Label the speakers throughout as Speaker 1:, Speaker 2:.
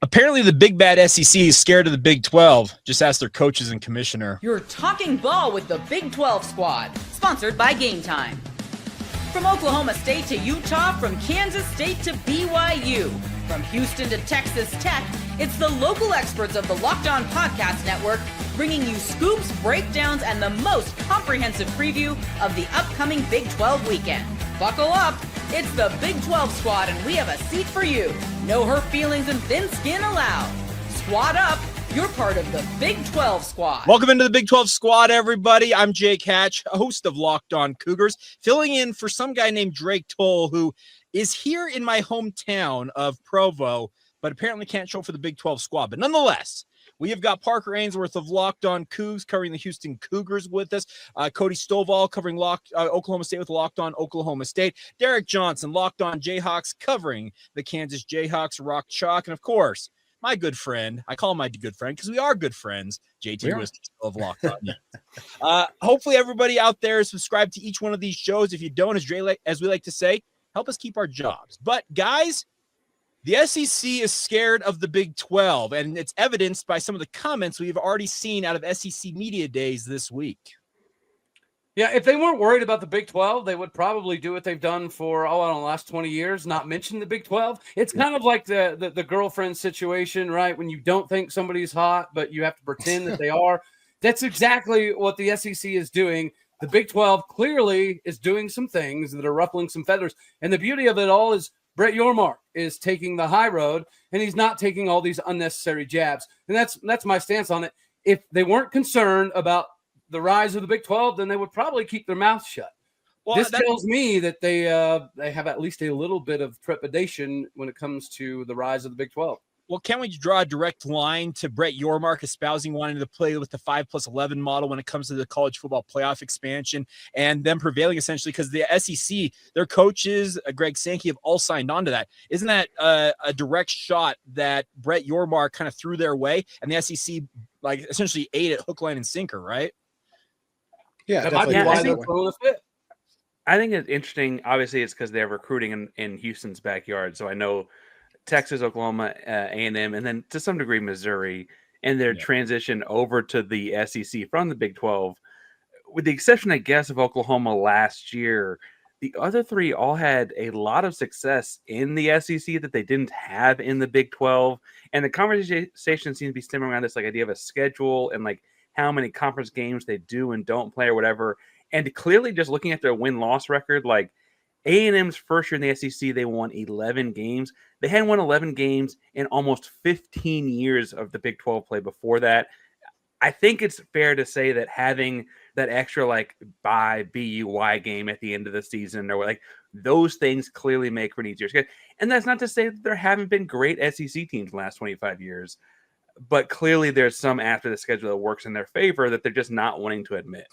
Speaker 1: Apparently, the big bad SEC is scared of the Big 12. Just ask their coaches and commissioner.
Speaker 2: You're talking ball with the Big 12 squad, sponsored by Game Time. From Oklahoma State to Utah, from Kansas State to BYU, from Houston to Texas Tech, it's the local experts of the Locked On Podcast Network bringing you scoops, breakdowns, and the most comprehensive preview of the upcoming Big 12 weekend. Buckle up. It's the Big 12 squad, and we have a seat for you. No hurt feelings and thin skin allowed. Squad up. You're part of the Big 12 squad.
Speaker 1: Welcome into the Big 12 squad, everybody. I'm Jake Hatch, host of Locked On Cougars, filling in for some guy named Drake Toll, who is here in my hometown of Provo, but apparently can't show for the Big 12 squad. But nonetheless, we have got Parker Ainsworth of Locked On Cougs covering the Houston Cougars with us. Cody Stovall covering Oklahoma State with Locked On Oklahoma State. Derek Johnson, Locked On Jayhawks, covering the Kansas Jayhawks, Rock Chalk. And of course, my good friend, I call him my good friend because we are good friends, JT Whiskey of Locked On. Hopefully everybody out there is subscribed to each one of these shows. If you don't, as we like to say, help us keep our jobs. But guys, the SEC is scared of the Big 12, and it's evidenced by some of the comments we've already seen out of SEC media days this week.
Speaker 3: Yeah, if they weren't worried about the Big 12, they would probably do what they've done for, I don't know, the last 20 years, not mention the Big 12. It's kind of like the girlfriend situation, right? When you don't think somebody's hot, but you have to pretend that they are. That's exactly what the SEC is doing. The Big 12 clearly is doing some things that are ruffling some feathers. And the beauty of it all is Brett Yormark is taking the high road, and he's not taking all these unnecessary jabs. And that's my stance on it. If they weren't concerned about the rise of the Big 12, then they would probably keep their mouth shut. Well, this tells me that they have at least a little bit of trepidation when it comes to the rise of the Big 12.
Speaker 1: Well, can't we draw a direct line to Brett Yormark espousing wanting to play with the 5+11 model when it comes to the college football playoff expansion and them prevailing essentially because the SEC, their coaches, Greg Sankey, have all signed on to that. Isn't that a direct shot that Brett Yormark kind of threw their way and the SEC like essentially ate it hook, line, and sinker, right?
Speaker 4: Yeah,
Speaker 5: I think it's interesting. Obviously, it's because they're recruiting in Houston's backyard. So I know Texas, Oklahoma, A&M, and then to some degree Missouri, and their transition over to the SEC from the Big 12, with the exception, I guess, of Oklahoma last year. The other three all had a lot of success in the SEC that they didn't have in the Big 12, and the conversation seems to be stemming around this like idea of a schedule and like how many conference games they do and don't play or whatever. And clearly, just looking at their win-loss record, like A&M's first year in the SEC, they won 11 games. They hadn't won 11 games in almost 15 years of the Big 12 play before that. I think it's fair to say that having that extra like bye BUY game at the end of the season or like those things clearly make for an easier schedule. And that's not to say that there haven't been great SEC teams in the last 25 years, but clearly there's some after the schedule that works in their favor that they're just not wanting to admit.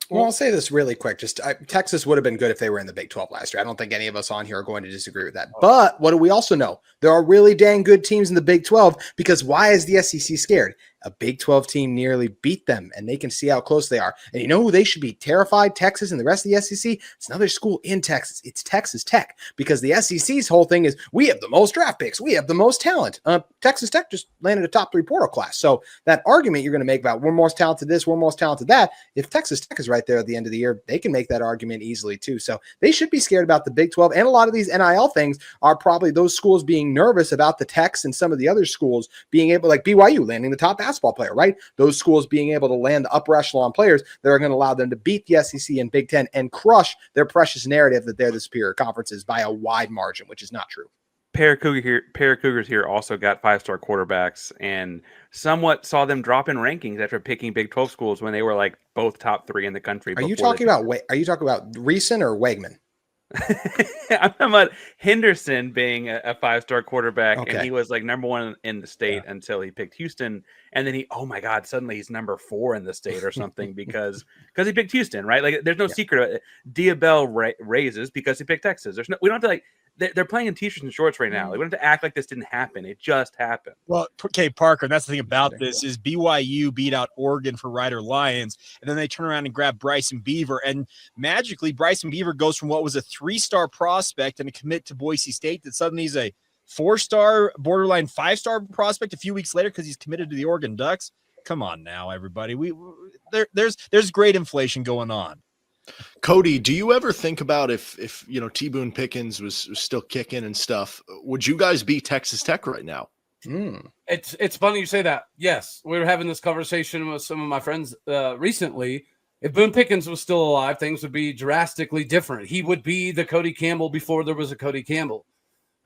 Speaker 4: Well, I'll say this really quick. Texas would have been good if they were in the Big 12 last year. I don't think any of us on here are going to disagree with that. But what do we also know? There are really dang good teams in the Big 12 because why is the SEC scared? A Big 12 team nearly beat them, and they can see how close they are. And you know who they should be terrified? Texas and the rest of the SEC? It's another school in Texas. It's Texas Tech because the SEC's whole thing is we have the most draft picks. We have the most talent. Texas Tech just landed a top 3 portal class. So that argument you're going to make about we're most talented this, we're most talented that, if Texas Tech is right there at the end of the year, they can make that argument easily too. So they should be scared about the Big 12. And a lot of these NIL things are probably those schools being nervous about the Techs and some of the other schools being able, like BYU landing the top basketball player, right? Those schools being able to land the upper echelon players that are going to allow them to beat the SEC and Big Ten and crush their precious narrative that they're the superior conferences by a wide margin, which is not true.
Speaker 5: Pair of Cougars here also got 5-star quarterbacks and somewhat saw them drop in rankings after picking Big 12 schools when they were like both top 3 in the country.
Speaker 4: Are you talking about Reeson or Wegman?
Speaker 5: I'm talking about Henderson being a 5-star quarterback, and he was like number 1 in the state until he picked Houston, and then suddenly he's number 4 in the state or something because he picked Houston, right? Like there's no secret. Diabell raises because he picked Texas. We don't have to like. They're playing in t-shirts and shorts right now. They don't have to act like this didn't happen. It just happened.
Speaker 1: Well, okay, Parker, and that's the thing about this is BYU beat out Oregon for Rider Lions, and then they turn around and grab Bryson Beaver, and magically Bryson Beaver goes from what was a 3-star prospect and a commit to Boise State that suddenly he's a 4-star, borderline 5-star prospect a few weeks later because he's committed to the Oregon Ducks. Come on now, everybody. There's great inflation going on.
Speaker 6: Cody, do you ever think about if T. Boone Pickens was still kicking and stuff, would you guys beat Texas Tech right now?
Speaker 3: It's funny you say that. Yes, we were having this conversation with some of my friends recently. If Boone Pickens was still alive, things would be drastically different. He would be the Cody Campbell before there was a Cody Campbell.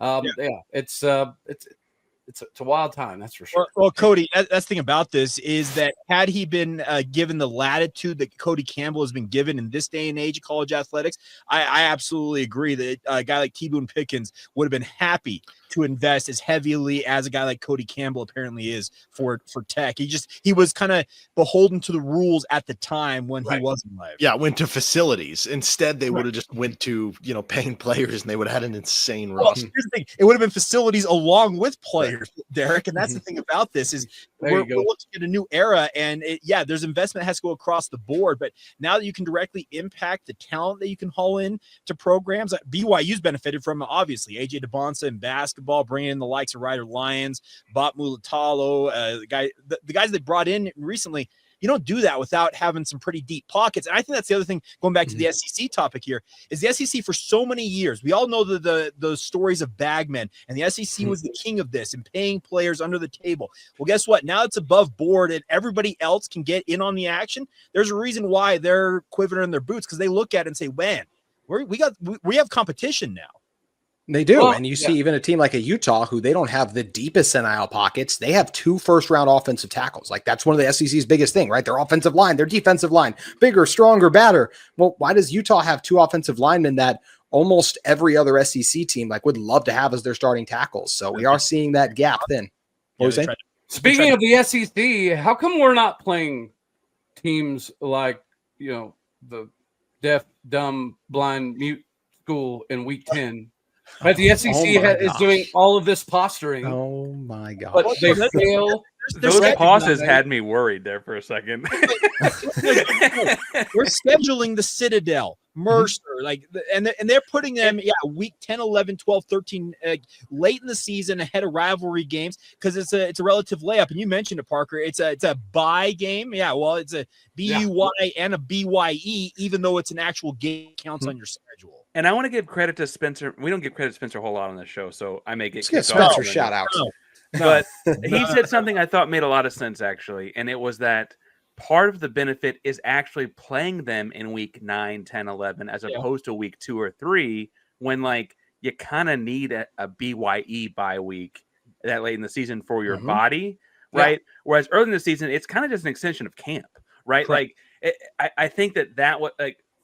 Speaker 3: It's a wild time, that's for sure.
Speaker 1: Well, Cody, that's the thing about this is that had he been given the latitude that Cody Campbell has been given in this day and age of college athletics, I absolutely agree that a guy like T. Boone Pickens would have been happy to invest as heavily as a guy like Cody Campbell apparently is for Tech. He was kind of beholden to the rules at the time when he wasn't live.
Speaker 6: Yeah, went to facilities. Instead, they would have just went to paying players, and they would have had an insane roster.
Speaker 1: Here's the thing. It would have been facilities along with players, Derek. And that's the thing about this is we're looking at a new era, and there's investment that has to go across the board. But now that you can directly impact the talent that you can haul in to programs, BYU's benefited from obviously AJ DeBonsa in basketball, bringing in the likes of Ryder Lyons, Bot Mulatalo, the guys they brought in recently. You don't do that without having some pretty deep pockets. And I think that's the other thing, going back to the SEC topic here, is the SEC for so many years, we all know the stories of bagmen, and the SEC was the king of this and paying players under the table. Well, guess what? Now it's above board and everybody else can get in on the action. There's a reason why they're quivering in their boots, because they look at it and say, man, we have competition now.
Speaker 4: They do. And you see even a team like a Utah, who they don't have the deepest NIL pockets. They have 2 first-round offensive tackles. Like, that's one of the SEC's biggest thing, right? Their offensive line, their defensive line, bigger, stronger, badder. Well, why does Utah have 2 offensive linemen that almost every other SEC team would love to have as their starting tackles? So we are seeing that gap thin. What was that?
Speaker 3: Speaking of the SEC, how come we're not playing teams like, the deaf, dumb, blind, mute school in week 10? But the SEC is doing all of this posturing.
Speaker 4: Oh my God!
Speaker 3: But they fail.
Speaker 5: Those pauses had me worried there for a second.
Speaker 1: We're scheduling the Citadel, Mercer, and they're putting them, week 10, 11, 12, 13, late in the season ahead of rivalry games because it's a relative layup. And you mentioned it, Parker. It's a bye game. Yeah, well, it's a BUY and a BYE, even though it's an actual game counts on your schedule.
Speaker 5: And I want to give credit to Spencer. We don't give credit to Spencer a whole lot on this show, so I may get
Speaker 4: Spencer shout outs.
Speaker 5: But he said something I thought made a lot of sense, actually, and it was that part of the benefit is actually playing them in week 9, 10, 11, as opposed to week 2 or 3, when you kind of need a BYE bye week that late in the season for your body, right? Yeah. Whereas early in the season, it's kind of just an extension of camp, right? Correct. I think that was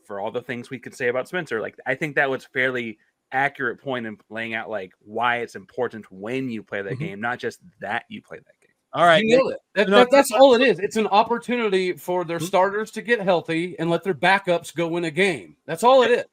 Speaker 5: for all the things we could say about Spencer, I think that was fairly accurate point in laying out why it's important when you play that game, not just that you play that game.
Speaker 1: All right,
Speaker 3: you nailed it. That's all it is. It's an opportunity for their starters to get healthy and let their backups go win a game. That's all it is.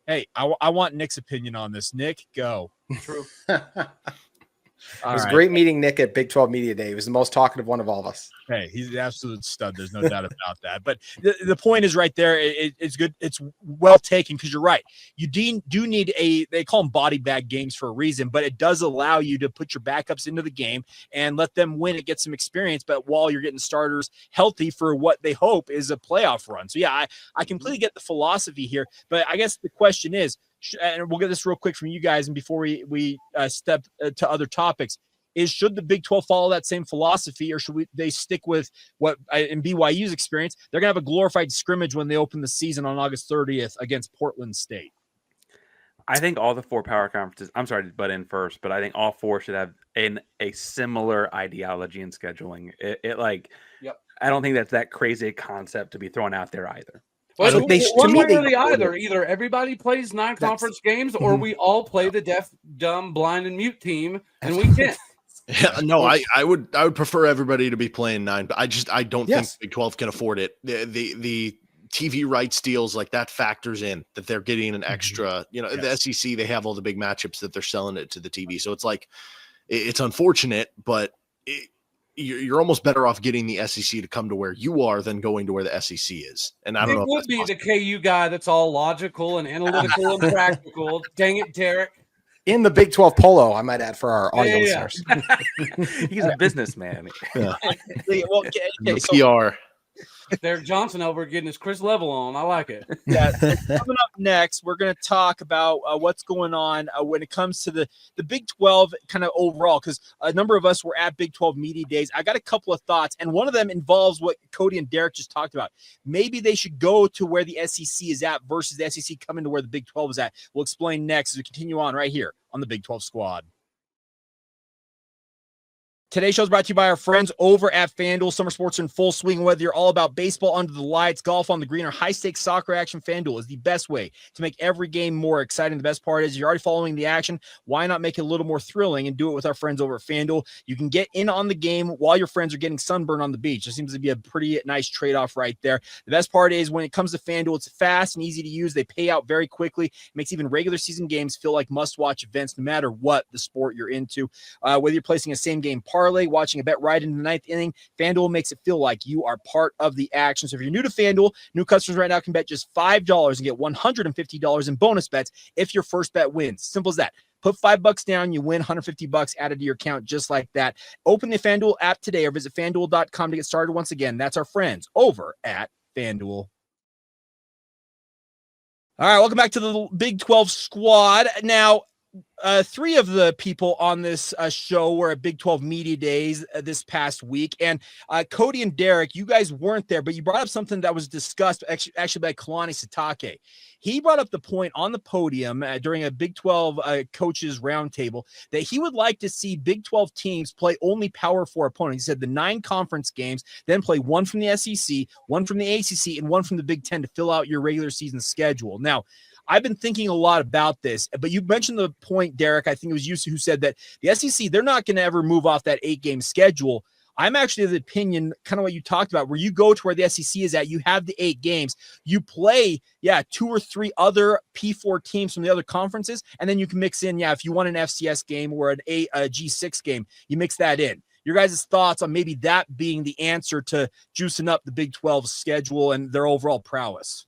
Speaker 1: Hey, I want Nick's opinion on this. Nick, go.
Speaker 3: True.
Speaker 4: It was great meeting Nick at Big 12 Media Day. He was the most talkative one of all of us.
Speaker 1: Hey, he's an absolute stud. There's no doubt about that. But the point is right there. It's good. It's well taken because you're right. You do need they call them body bag games for a reason, but it does allow you to put your backups into the game and let them win and get some experience. But while you're getting starters healthy for what they hope is a playoff run. So, I completely get the philosophy here. But I guess the question is, and we'll get this real quick from you guys, and before we step to other topics, should the Big 12 follow that same philosophy, or should they stick with what in BYU's experience, they're going to have a glorified scrimmage when they open the season on August 30th against Portland State?
Speaker 5: I think all the 4 power conferences, I'm sorry to butt in first, but I think all 4 should have a similar ideology in scheduling. I don't think that's that crazy a concept to be thrown out there either.
Speaker 3: Well, either everybody plays 9 conference games, or we all play the deaf, dumb, blind, and mute team, and we can't.
Speaker 6: Yeah, no, I would prefer everybody to be playing 9, but I don't think Big 12 can afford it. The TV rights deals that factors in that they're getting an extra. The SEC, they have all the big matchups that they're selling it to the TV, so it's it's unfortunate, but you're almost better off getting the SEC to come to where you are than going to where the SEC is. And I don't know. It
Speaker 3: would be possible. The KU guy that's all logical and analytical and practical. Dang it, Derek.
Speaker 4: in the Big 12 polo, I might add for our audio listeners.
Speaker 5: He's a businessman.
Speaker 6: Yeah.
Speaker 1: Well, okay,
Speaker 6: The
Speaker 1: so
Speaker 6: PR.
Speaker 3: Derek Johnson over getting his Chris Level on. I like it.
Speaker 1: yeah, so coming up next, we're going to talk about what's going on when it comes to the Big 12 kind of overall, because a number of us were at Big 12 Media Days. I got a couple of thoughts, and one of them involves what Cody and Derek just talked about. Maybe they should go to where the SEC is at versus the SEC coming to where the Big 12 is at. We'll explain next as we continue on right here on the Big 12 Squad. Today's show is brought to you by our friends over at FanDuel. Summer sports are in full swing. Whether you're all about baseball under the lights, golf on the green, or high-stakes soccer action, FanDuel is the best way to make every game more exciting. The best part is you're already following the action. Why not make it a little more thrilling and do it with our friends over at FanDuel? You can get in on the game while your friends are getting sunburned on the beach. It seems to be a pretty nice trade-off right there. The best part is when it comes to FanDuel, it's fast and easy to use. They pay out very quickly. It makes even regular season games feel like must-watch events no matter what the sport you're into. Whether you're placing a same-game parlay, watching a bet right in the ninth inning, FanDuel makes it feel like you are part of the action. So if you're new to FanDuel, new customers right now can bet just $5 and get $150 in bonus bets if your first bet wins. Simple as that. Put $5 down, you win $150 added to your account just like that. Open the FanDuel app today or visit FanDuel.com to get started. Once again, that's our friends over at FanDuel. All right, welcome back to the Big 12 Squad. Now, three of the people on this show were at Big 12 Media Days this past week. And Cody and Derek, you guys weren't there, but you brought up something that was discussed actually by Kalani Sitake. He brought up the point on the podium during a Big 12 coaches roundtable that he would like to see Big 12 teams play only Power 4 opponents. He said the 9 conference games, then play one from the SEC, one from the ACC, and one from the Big 10 to fill out your regular season schedule. Now, I've been thinking a lot about this, but you mentioned the point, Derek. I think it was you who said that the SEC, they're not going to ever move off that 8-game schedule. I'm actually of the opinion, kind of what you talked about, where you go to where the SEC is at, you have the 8 games, you play, 2 or 3 other P4 teams from the other conferences, and then you can mix in, if you want an FCS game or a G6 game, you mix that in. Your guys' thoughts on maybe that being the answer to juicing up the Big 12 schedule and their overall prowess?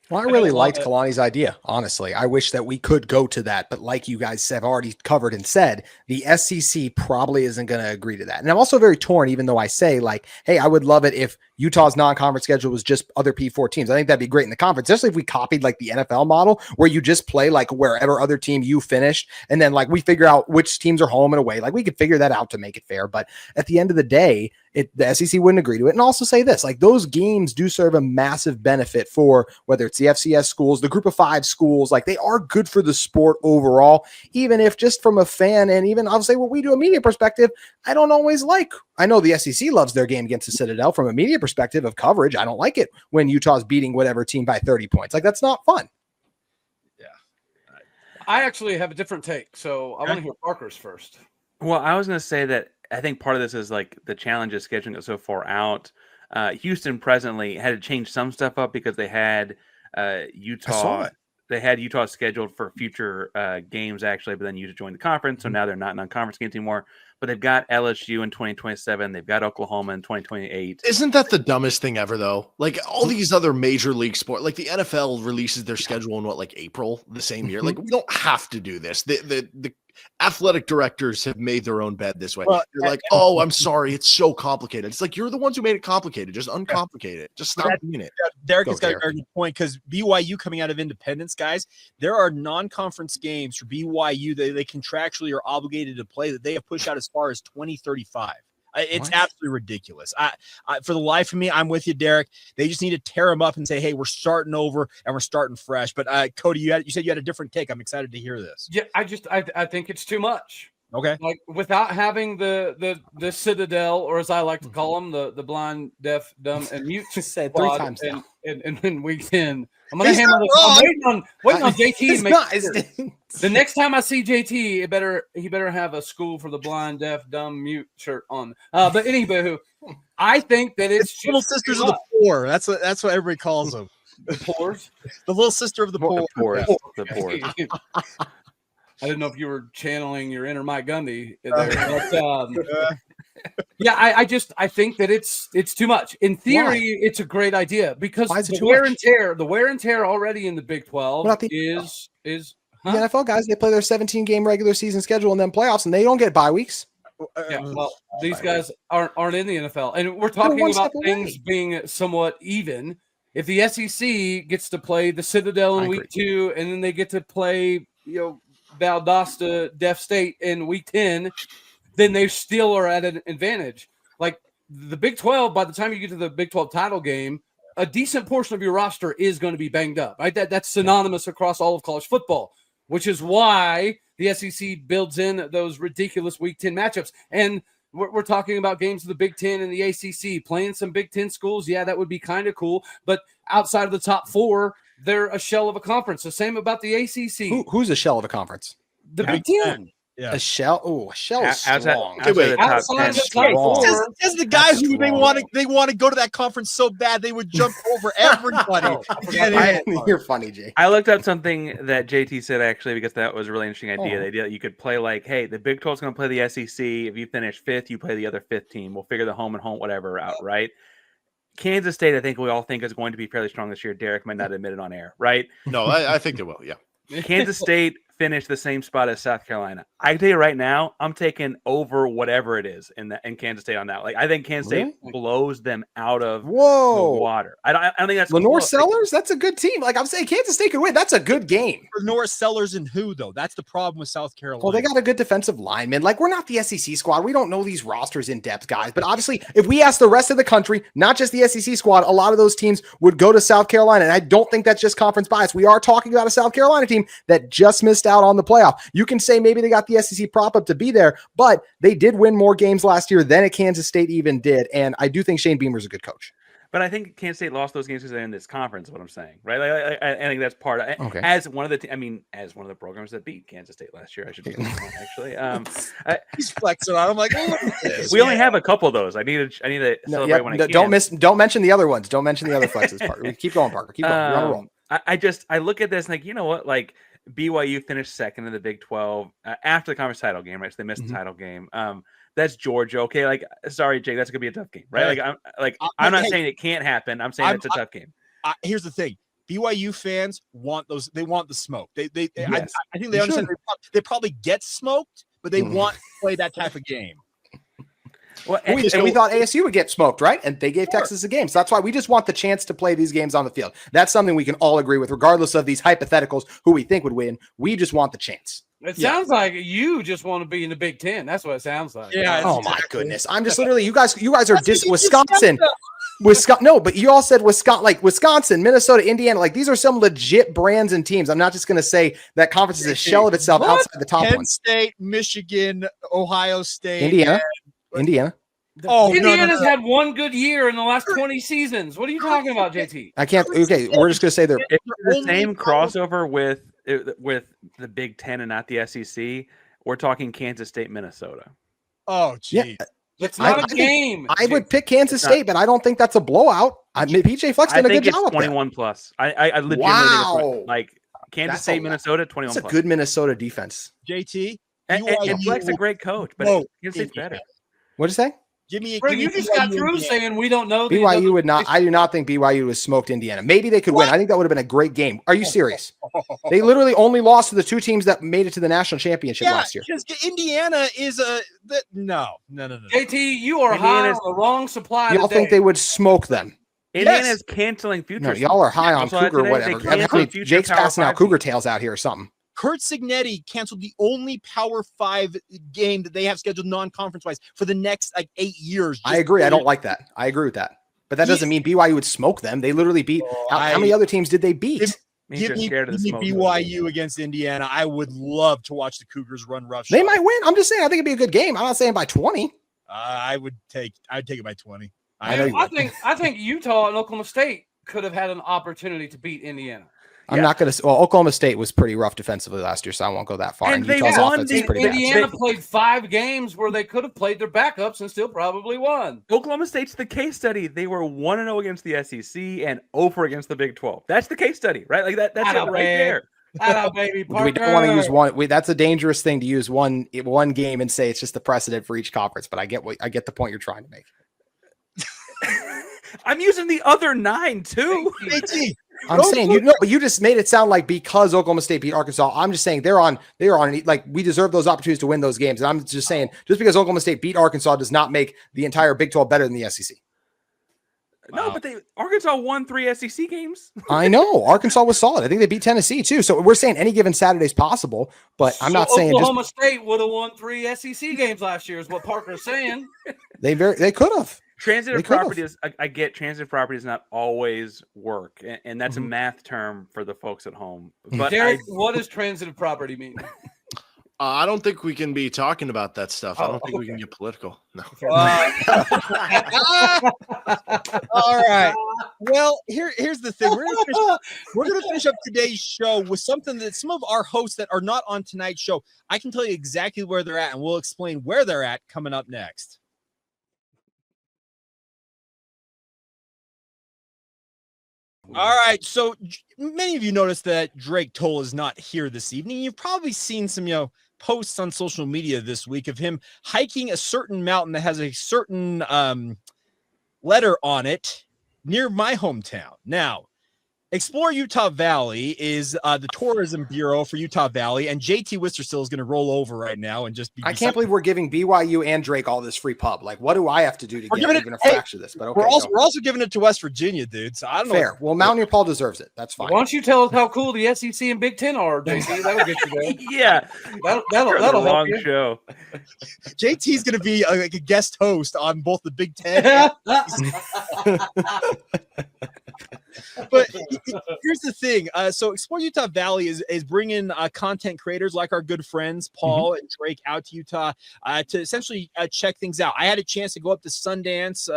Speaker 4: Well, I really liked Kalani's idea, honestly. I wish that we could go to that, but like you guys have already covered and said, the SEC probably isn't going to agree to that. And I'm also very torn, even though I say, like, hey, I would love it if Utah's non-conference schedule was just other P4 teams. I think that'd be great in the conference, especially if we copied like the NFL model where you just play like wherever other team you finished, and then like we figure out which teams are home and away. Like we could figure that out to make it fair. But at the end of the day, the SEC wouldn't agree to it. And also say this, like those games do serve a massive benefit for whether it's the FCS schools, the group of 5 schools, like they are good for the sport overall, even if just from a fan and even I'll say what we do a media perspective, I don't always like. I know the SEC loves their game against the Citadel from a media perspective of coverage. I don't like it when Utah's beating whatever team by 30 points. Like that's not fun.
Speaker 1: Yeah.
Speaker 3: I actually have a different take. So I want to hear Parker's first.
Speaker 5: Well, I was going to say that I think part of this is like the challenge of scheduling it so far out. Houston presently had to change some stuff up because they had Utah. They had Utah scheduled for future games actually, but then Utah joined the conference, so now they're not non-conference games anymore. But they've got LSU in 2027. They've got Oklahoma in 2028.
Speaker 6: Isn't that the dumbest thing ever, though? Like all these other major league sports, like the NFL releases their schedule in April the same year. Like we don't have to do this. The athletic directors have made their own bed this way.
Speaker 1: Well,
Speaker 6: they're like, oh, I'm sorry, it's so complicated. It's like you're the ones who made it complicated. Just uncomplicate it. Just stop doing it.
Speaker 1: Derek has got a very good point because BYU coming out of independence, guys, there are non-conference games for BYU they contractually are obligated to play that they have pushed out as far as 2035. It's absolutely ridiculous. I for the life of me, I'm with you, Derek. They just need to tear them up and say, hey, we're starting over and we're starting fresh. But Cody, you said you had a different take. I'm excited to hear this.
Speaker 3: Yeah, I think it's too much.
Speaker 1: Okay.
Speaker 3: Like without having the Citadel, or as I like to call them, the blind, deaf, dumb, and mute.
Speaker 4: Said 3 times now.
Speaker 3: And in week 10, I'm gonna handle this. I'm waiting on JT to make sure. The next time I see JT, he better have a school for the blind, deaf, dumb, mute shirt on. But anywho, I think that it's
Speaker 1: little sisters of the poor. That's what everybody calls them.
Speaker 3: The poors,
Speaker 1: the little sister of the poor.
Speaker 5: The poor.
Speaker 3: I didn't know if you were channeling your inner Mike Gundy there. But, yeah, I think that it's too much. In theory, it's a great idea because the wear and tear already in the Big 12 is
Speaker 4: The NFL guys, they play their 17-game regular season schedule and then playoffs, and they don't get bye weeks.
Speaker 3: Yeah, well, these guys aren't in the NFL, and we're talking about things being somewhat even. If the SEC gets to play the Citadel in week 2, and then they get to play, Valdosta Deaf State in week 10, then they still are at an advantage. Like the Big 12, by the time you get to the Big 12 title game, a decent portion of your roster is going to be banged up. Right? That's synonymous across all of college football, which is why the SEC builds in those ridiculous Week 10 matchups. And we're talking about games of the Big 10 and the ACC, playing some Big 10 schools. Yeah, that would be kind of cool. But outside of the top 4, they're a shell of a conference. The same about the ACC.
Speaker 4: Who's a shell of a conference?
Speaker 3: The Big 10.
Speaker 1: Yeah.
Speaker 4: A shell. Oh, a shell is strong.
Speaker 5: Outside the top 10.
Speaker 1: As the guys who they want to go to that conference so bad they would jump over everybody.
Speaker 4: You're funny, Jay.
Speaker 5: I looked up something that JT said actually because that was a really interesting idea. The idea that you could play like, hey, the Big 12 is going to play the SEC. If you finish 5th, you play the other 5th team. We'll figure the home and home whatever out, right? Kansas State, I think we all think is going to be fairly strong this year. Derek might not admit it on air, right?
Speaker 6: No, I think they will. Yeah.
Speaker 5: Kansas State finished the same spot as South Carolina. I can tell you right now, I'm taking over whatever it is in Kansas State on that. Like I think Kansas State blows them out of the water. I don't think that's
Speaker 4: Lenore Sellers. That's a good team. Like I'm saying, Kansas State could win. That's a good game.
Speaker 1: Lenore Sellers and who though? That's the problem with South Carolina.
Speaker 4: Well, they got a good defensive lineman. Like we're not the SEC squad. We don't know these rosters in depth, guys. But obviously, if we ask the rest of the country, not just the SEC squad, a lot of those teams would go to South Carolina. And I don't think that's just conference bias. We are talking about a South Carolina team that just missed out on the playoff. You can say maybe they got the SEC prop up to be there, but they did win more games last year than a Kansas State even did. And I do think Shane Beamer's a good coach.
Speaker 5: But I think Kansas State lost those games because they're in this conference. Is what I'm saying, right? Like, I think that's part of it.
Speaker 4: Okay.
Speaker 5: As one of the programs that beat Kansas State last year, I should be actually.
Speaker 1: He's flexing on. I'm like,
Speaker 5: we only have a couple of those. I need to celebrate when I can.
Speaker 4: Don't mention the other ones. Don't mention the other flexes. Parker. Keep going, Parker. Keep going. You're on a roll.
Speaker 5: I look at this and like, you know what, like. BYU finished second in the Big 12 after the conference title game, right? So they missed the title game. That's Georgia. Okay, like sorry, Jake, that's gonna be a tough game, right? I'm not saying it can't happen. I'm saying it's a tough game.
Speaker 1: Here's the thing: BYU fans want those. They want the smoke. I think they understand. They probably get smoked, but they want to play that type of game.
Speaker 4: Well, we thought ASU would get smoked, right? And they gave Texas a game. So that's why we just want the chance to play these games on the field. That's something we can all agree with, regardless of these hypotheticals, who we think would win. We just want the chance.
Speaker 3: It sounds like you just want to be in the Big 10. That's what it sounds like.
Speaker 1: Yeah.
Speaker 4: Oh my goodness. I'm just literally, you guys are Wisconsin. No, but you all said Wisconsin, Minnesota, Indiana. Like these are some legit brands and teams. I'm not just going to say that conference is a shell of itself outside the top
Speaker 1: Penn
Speaker 4: ones.
Speaker 1: State, Michigan, Ohio State,
Speaker 4: Indiana.
Speaker 3: Indiana's had one good year in the last 20 seasons. What are you talking about, JT?
Speaker 4: I can't. Okay, we're just going to say they're
Speaker 5: the same crossover with the Big 10 and not the SEC. We're talking Kansas State, Minnesota.
Speaker 1: Oh, geez.
Speaker 4: Yeah.
Speaker 3: It's not a game.
Speaker 4: I would pick Kansas State, but I don't think that's a blowout. PJ Fleck's done a good job.
Speaker 5: 21 plus. I legitimately think it's like Kansas State, Minnesota, 21
Speaker 4: plus.
Speaker 5: That's
Speaker 4: a good Minnesota defense.
Speaker 1: JT,
Speaker 5: and Fleck's a great coach, but Kansas State's better.
Speaker 4: What'd you say?
Speaker 3: You just got through saying we don't know.
Speaker 4: BYU would not. I do not think BYU has smoked Indiana. Maybe they could win. I think that would have been a great game. Are you serious? They literally only lost to the two teams that made it to the national championship last year.
Speaker 1: Because Indiana is no.
Speaker 3: JT, you are high on the wrong supply.
Speaker 4: Y'all think they would smoke them?
Speaker 5: Indiana's canceling future.
Speaker 4: No, y'all are high on Cougar, whatever. Jake's passing out Cougar tails out here or something.
Speaker 1: Kurt Signetti canceled the only Power 5 game that they have scheduled non-conference wise for the next 8 years.
Speaker 4: I agree. I don't like that. I agree with that. But that doesn't mean BYU would smoke them. They literally beat. How many other teams did they beat?
Speaker 1: Give me BYU against Indiana. I would love to watch the Cougars run rough.
Speaker 4: They might win. I'm just saying. I think it'd be a good game. I'm not saying by 20.
Speaker 1: I'd take it by 20.
Speaker 3: I think Utah and Oklahoma State could have had an opportunity to beat Indiana.
Speaker 4: I'm not going to. Well, Oklahoma State was pretty rough defensively last year, so I won't go that far.
Speaker 5: And
Speaker 4: Utah's offense is pretty bad.
Speaker 3: Indiana played 5 games where they could have played their backups and still probably won.
Speaker 5: Oklahoma State's the case study. They were 1-0 against the SEC and 0 against the Big 12. That's the case study, right? Like that's it right there.
Speaker 3: Baby,
Speaker 4: we don't want to use one. That's a dangerous thing to use one game and say it's just the precedent for each conference. But I get the point you're trying to make.
Speaker 5: I'm using the other 9 too.
Speaker 4: I'm saying but you just made it sound like because Oklahoma State beat Arkansas. I'm just saying they're on like we deserve those opportunities to win those games. And I'm just saying just because Oklahoma State beat Arkansas does not make the entire Big 12 better than the SEC.
Speaker 5: No, but Arkansas won 3 SEC games.
Speaker 4: I know Arkansas was solid. I think they beat Tennessee too. So we're saying any given Saturday is possible, but I'm not saying
Speaker 3: Oklahoma State would have won 3 SEC games last year is what Parker's saying.
Speaker 4: They could have.
Speaker 5: Transitive property is, I get transitive property does not always work, and that's a math term for the folks at home. But
Speaker 3: Derek, what does transitive property mean?
Speaker 6: I don't think we can be talking about that stuff. I don't think we can get political. No.
Speaker 1: All right. Well, here's the thing. We're gonna finish up today's show with something that some of our hosts that are not on tonight's show, I can tell you exactly where they're at, and we'll explain where they're at coming up next. All right, so many of you noticed that Drake Toll is not here this evening. You've probably seen some, posts on social media this week of him hiking a certain mountain that has a certain letter on it near my hometown. Now, Explore Utah Valley is the tourism bureau for Utah Valley, and JT Wisterstill is going to roll over right now and just be.
Speaker 4: I can't believe we're giving BYU and Drake all this free pub. Like, what do I have to do to get even a fraction of this? But okay,
Speaker 1: we're also giving it to West Virginia, dude. So I don't know.
Speaker 4: Fair. Well, Mountaineer Paul deserves it. That's fine.
Speaker 3: Why don't you tell us how cool the SEC and Big Ten are, JT? That'll get you there.
Speaker 5: Yeah,
Speaker 3: that'll
Speaker 5: long
Speaker 3: help you.
Speaker 5: show.
Speaker 1: JT's going to be like a guest host on both the Big Ten. But here's the thing. So Explore Utah Valley is bringing content creators like our good friends Paul and Drake out to Utah to essentially check things out. I had a chance to go up to Sundance,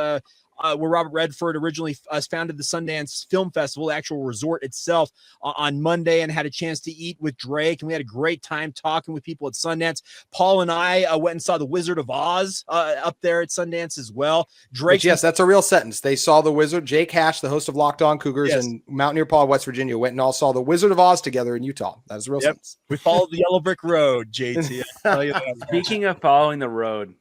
Speaker 1: where Robert Redford originally founded the Sundance Film Festival, the actual resort itself, on Monday, and had a chance to eat with Drake. And we had a great time talking with people at Sundance. Paul and I went and saw The Wizard of Oz up there at Sundance as well. Drake,
Speaker 4: which, yes, that's a real sentence. They saw The Wizard. Jake Hash, the host of Locked On Cougars, and Mountaineer Paul, West Virginia, went and all saw The Wizard of Oz together in Utah. That was a real sentence.
Speaker 1: We followed the Yellow Brick Road, JT. I'll tell you that.
Speaker 5: Speaking of following the road.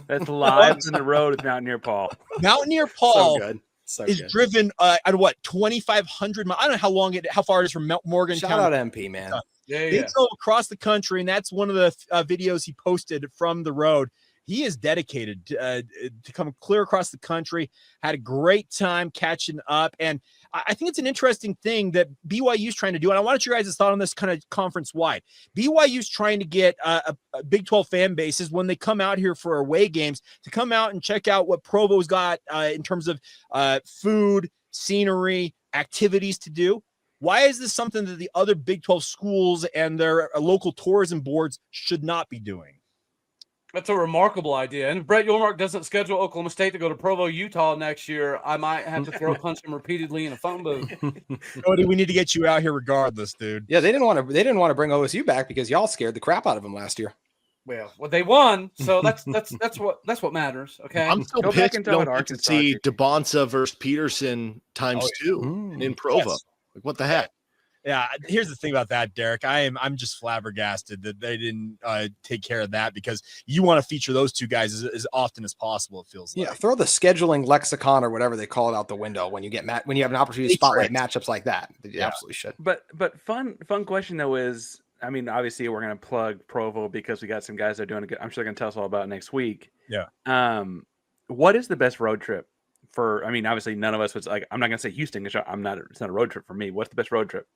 Speaker 5: That's live in the road with Mountaineer Paul.
Speaker 1: Mountaineer Paul
Speaker 4: so
Speaker 1: is
Speaker 4: good.
Speaker 1: driven at what 2,500 miles. I don't know how far it is from Morgan
Speaker 4: Shout
Speaker 1: County.
Speaker 4: out MP, man.
Speaker 1: They go across the country, and that's one of the videos he posted from the road. He is dedicated to come clear across the country. Had a great time catching up, and I think it's an interesting thing that BYU is trying to do. And I wanted your guys' thought on this kind of conference wide. BYU is trying to get a Big 12 fan bases when they come out here for away games to come out and check out what Provo's got in terms of food, scenery, activities to do. Why is this something that the other Big 12 schools and their local tourism boards should not be doing?
Speaker 3: That's a remarkable idea. And if Brett Yormark doesn't schedule Oklahoma State to go to Provo, Utah next year, I might have to throw punch him repeatedly in a phone booth.
Speaker 1: Cody, we need to get you out here regardless, dude.
Speaker 4: Yeah, they didn't want to bring OSU back because y'all scared the crap out of them last year.
Speaker 3: Well, they won, so that's what matters. Okay,
Speaker 6: I'm still pissed we don't get to see DeBonsa versus Peterson times 2 in Provo.
Speaker 1: Yes.
Speaker 6: Like, what the heck?
Speaker 1: Yeah, here's the thing about that, Derek. I'm just flabbergasted that they didn't take care of that, because you want to feature those two guys as often as possible. It feels like.
Speaker 4: Yeah, throw the scheduling lexicon or whatever they call it out the window when you get when you have an opportunity to spotlight matchups like that. You absolutely should.
Speaker 5: But fun question though is, I mean, obviously we're going to plug Provo because we got some guys that are doing a good. I'm sure they're going to tell us all about it next week.
Speaker 1: Yeah.
Speaker 5: What is the best road trip for? I mean, obviously none of us was like. I'm not going to say Houston because I'm not. It's not a road trip for me. What's the best road trip?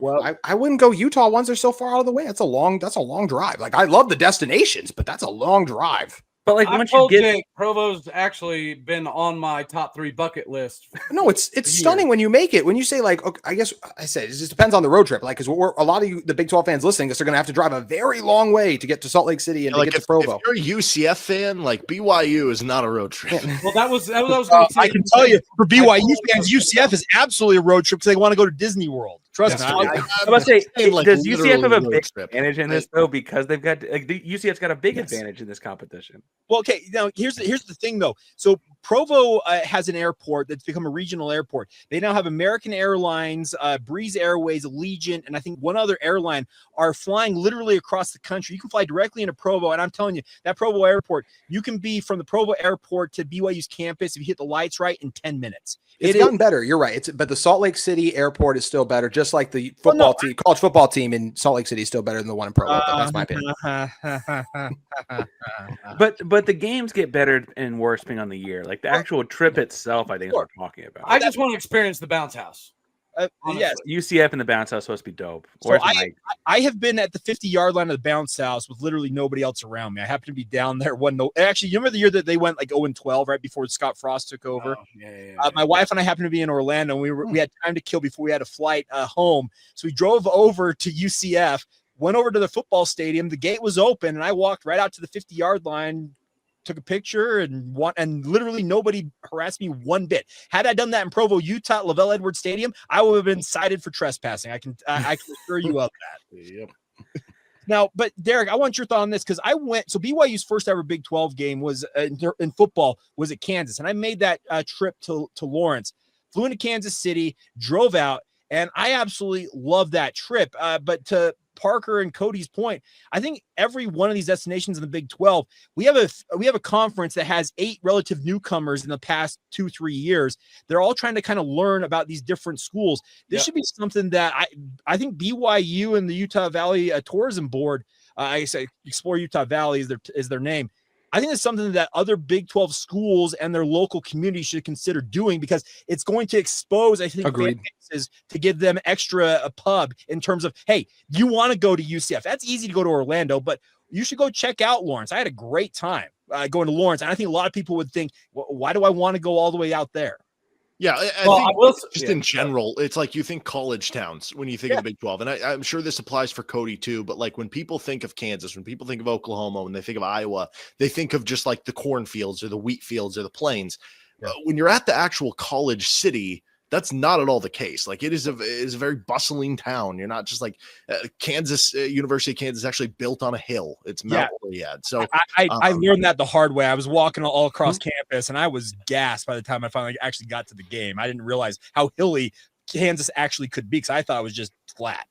Speaker 4: Well, I wouldn't go Utah once they're so far out of the way. That's a long drive. Like, I love the destinations, but that's a long drive.
Speaker 5: But like,
Speaker 3: once you get Jake, Provo's actually been on my top 3 bucket list.
Speaker 4: No, it's stunning when you make it. When you say, like, okay, I guess I said it just depends on the road trip. Like, because a lot of the Big 12 fans listening, they're going to have to drive a very long way to get to Salt Lake City and to get to Provo.
Speaker 6: If you're a UCF fan, like, BYU is not a road trip.
Speaker 3: Well, that was what I was going to say.
Speaker 1: I can tell you, for BYU fans, UCF is absolutely a road trip because they want to go to Disney World. Trust me.
Speaker 5: I'm about to say,
Speaker 6: like,
Speaker 5: does UCF have a
Speaker 6: literally
Speaker 5: big
Speaker 6: trip.
Speaker 5: advantage in this though? Because they've got the UCF's got a big advantage in this competition.
Speaker 1: Well, okay. Now here's the thing though. So Provo has an airport that's become a regional airport. They now have American Airlines, Breeze Airways, Allegiant, and I think one other airline are flying literally across the country. You can fly directly into Provo, and I'm telling you, that Provo airport, you can be from the Provo airport to BYU's campus if you hit the lights right in 10 minutes.
Speaker 4: It's gotten better. You're right. But the Salt Lake City airport is still better, just like the football team, college football team in Salt Lake City is still better than the one in Provo. But that's my opinion.
Speaker 5: But the games get better and worse depending on the year. Like the actual trip itself, I think is what we're talking about.
Speaker 3: I just want to experience the bounce house.
Speaker 1: Yes.
Speaker 5: UCF and the bounce house supposed to be dope.
Speaker 1: So I have been at the 50-yard line of the bounce house with literally nobody else around me. I happened to be down there. Actually, you remember the year that they went like 0-12 right before Scott Frost took over?
Speaker 3: Oh, yeah.
Speaker 1: My wife and I happened to be in Orlando, and we had time to kill before we had a flight home. So we drove over to UCF, went over to the football stadium. The gate was open, and I walked right out to the 50-yard line, took a picture, and literally nobody harassed me one bit. Had I done that in Provo, Utah, at LaVell Edwards Stadium, I would have been cited for trespassing. I can assure you of that.
Speaker 6: Yep.
Speaker 1: Now, but Derek, I want your thought on this because so BYU's first ever Big 12 game was in football was at Kansas, and I made that trip to Lawrence, flew into Kansas City, drove out, and I absolutely love that trip. But to Parker and Cody's point, I think every one of these destinations in the Big 12, we have a conference that has 8 relative newcomers in the past 2-3 years. They're all trying to kind of learn about these different schools. This should be something that I think BYU and the Utah Valley Tourism Board, I say Explore Utah Valley is their name. I think it's something that other Big 12 schools and their local community should consider doing because it's going to expose, I think, fan bases to give them extra pub in terms of, hey, you want to go to UCF. That's easy to go to Orlando, but you should go check out Lawrence. I had a great time going to Lawrence, and I think a lot of people would think, well, why do I want to go all the way out there?
Speaker 6: Yeah, I think in general, it's like you think college towns when you think of the Big 12. And I'm sure this applies for Cody too, but like when people think of Kansas, when people think of Oklahoma, when they think of Iowa, they think of just like the cornfields or the wheat fields or the plains. When you're at the actual college city, that's not at all the case. Like it is a very bustling town. You're not just like Kansas, University of Kansas actually built on a hill. It's Mount Gilead. So
Speaker 1: I learned that the hard way. I was walking all across campus and I was gassed by the time I finally actually got to the game. I didn't realize how hilly Kansas actually could be because I thought it was just flat.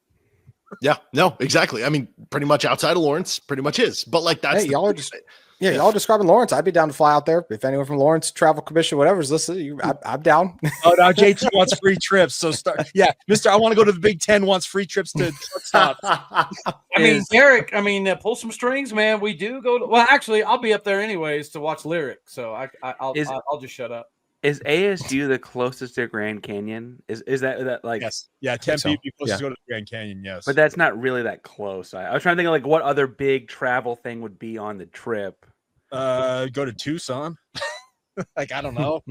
Speaker 6: Yeah, no, exactly. I mean, pretty much outside of Lawrence, pretty much is. But like that's
Speaker 4: y'all are just y'all describing Lawrence. I'd be down to fly out there. If anyone from Lawrence Travel Commission, whatever is listening, I'm down.
Speaker 1: Oh, now JT wants free trips. So Mister, I want to go to the Big 10. Wants free trips to shortstop.
Speaker 3: I mean, Derek. Pull some strings, man. We do go. Well, actually, I'll be up there anyways to watch Lyric. So I'll just shut up.
Speaker 5: Is ASU the closest to Grand Canyon? Is that like
Speaker 1: yes? Yeah, Tempe be close to go to the Grand Canyon. Yes,
Speaker 5: but that's not really that close. I was trying to think of like what other big travel thing would be on the trip.
Speaker 1: Go to Tucson. Like I don't know.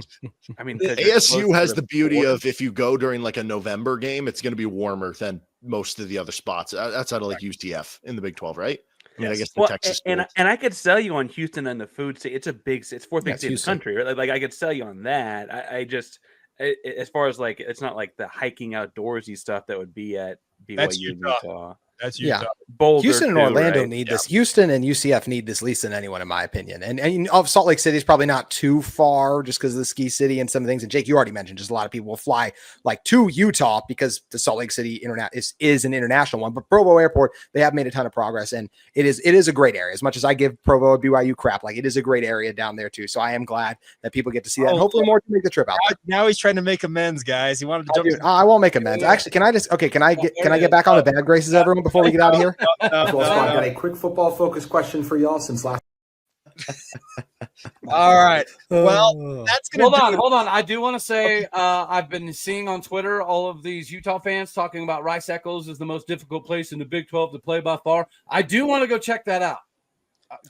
Speaker 5: I mean,
Speaker 6: ASU has the beauty of if you go during like a November game, it's going to be warmer than most of the other spots outside of like UCF in the Big 12, right? I mean, I guess the Texas
Speaker 5: and I could sell you on Houston and the food city. It's fourth biggest city in the country, right? Like I could sell you on that. I just as far as like it's not like the hiking outdoorsy stuff that would be at BYU Utah.
Speaker 1: That's Utah.
Speaker 5: Boulder
Speaker 4: Houston and Orlando need this. Houston and UCF need this least than anyone, in my opinion. And Salt Lake City is probably not too far just because of the ski city and some things. And Jake, you already mentioned just a lot of people will fly like to Utah because the Salt Lake City is an international one. But Provo Airport, they have made a ton of progress, and it is a great area. As much as I give Provo and BYU crap, like it is a great area down there too. So I am glad that people get to see that, and hopefully more to make the trip out there.
Speaker 1: Now he's trying to make amends, guys. He wanted to jump.
Speaker 4: I won't make amends. Actually, can I get back on the bad graces, everyone, before we get out of here?
Speaker 7: Got a quick football focused question for y'all since last.
Speaker 1: All right. Well, that's gonna
Speaker 3: hold on. I do want to say I've been seeing on Twitter all of these Utah fans talking about Rice Eccles is the most difficult place in the Big 12 to play by far. I do want to go check that out.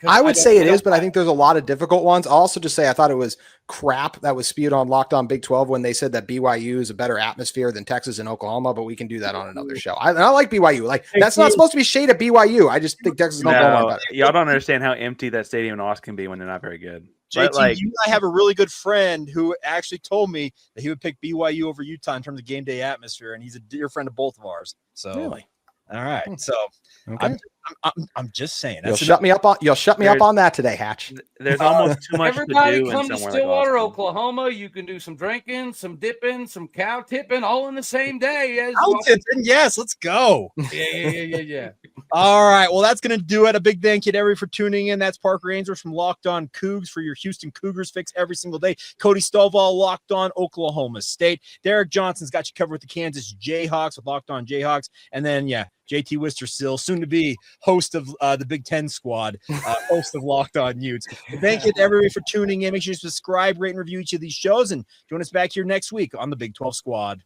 Speaker 4: I would say it is, but I think there's a lot of difficult ones. I'll also just say I thought it was crap that was spewed on Locked On Big 12 when they said that BYU is a better atmosphere than Texas and Oklahoma, but we can do that on another show. I like BYU. Like that's not supposed to be shade at BYU. I just think Texas and Oklahoma are better.
Speaker 5: Y'all don't understand how empty that stadium in Austin can be when they're not very good.
Speaker 1: JT,
Speaker 5: like,
Speaker 1: you and I have a really good friend who actually told me that he would pick BYU over Utah in terms of game day atmosphere, and he's a dear friend of both of ours. So,
Speaker 4: Really?
Speaker 1: All right. So,
Speaker 4: Okay.
Speaker 1: I'm just saying.
Speaker 4: You'll shut me up on that today, Hatch.
Speaker 5: There's almost too much
Speaker 3: Everybody
Speaker 5: to do
Speaker 3: come
Speaker 5: in
Speaker 3: to
Speaker 5: somewhere
Speaker 3: Stillwater,
Speaker 5: like Austin.
Speaker 3: Oklahoma. You can do some drinking, some dipping, some cow tipping, all in the same day. As
Speaker 1: yes, let's go.
Speaker 3: Yeah.
Speaker 1: All right. Well, that's going to do it. A big thank you to everybody for tuning in. That's Parker Ainsworth from Locked On Cougs for your Houston Cougars fix every single day. Cody Stovall, Locked On Oklahoma State. Derek Johnson's got you covered with the Kansas Jayhawks with Locked On Jayhawks. And then, JT Wistersill, soon to be host of the Big Ten squad, host of Locked On Utes. Thank you to everybody for tuning in. Make sure you subscribe, rate, and review each of these shows. And join us back here next week on the Big 12 squad.